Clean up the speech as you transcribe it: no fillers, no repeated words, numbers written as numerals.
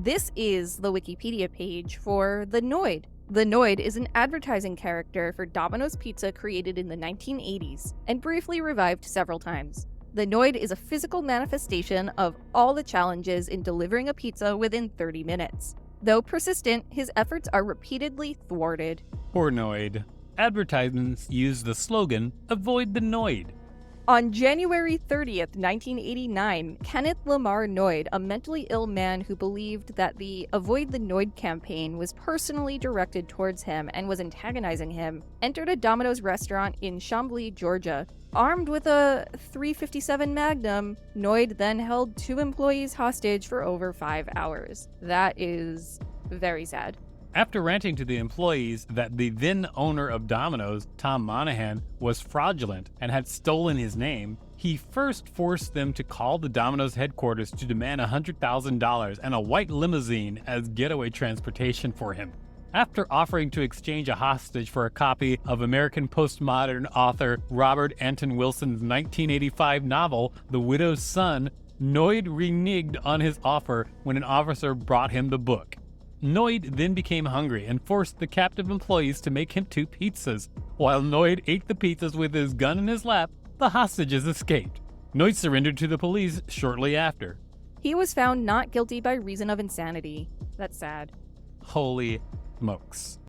This is the Wikipedia page for the Noid. The Noid is an advertising character for Domino's Pizza created in the 1980s and briefly revived several times. The Noid is a physical manifestation of all the challenges in delivering a pizza within 30 minutes. Though persistent, his efforts are repeatedly thwarted. Poor Noid. Advertisements use the slogan, "Avoid the Noid." On January 30th, 1989, Kenneth Lamar Noid, a mentally ill man who believed that the Avoid the Noid campaign was personally directed towards him and was antagonizing him, entered a Domino's restaurant in Chambly, Georgia. Armed with a .357 Magnum, Noid then held 2 employees hostage for over 5 hours. That is very sad. After ranting to the employees that the then owner of Domino's, Tom Monahan, was fraudulent and had stolen his name, he first forced them to call the Domino's headquarters to demand $100,000 and a white limousine as getaway transportation for him. After offering to exchange a hostage for a copy of American postmodern author Robert Anton Wilson's 1985 novel, The Widow's Son, Noid reneged on his offer when an officer brought him the book. Noid then became hungry and forced the captive employees to make him 2 pizzas. While Noid ate the pizzas with his gun in his lap, the hostages escaped. Noid surrendered to the police shortly after. He was found not guilty by reason of insanity. That's sad. Holy smokes.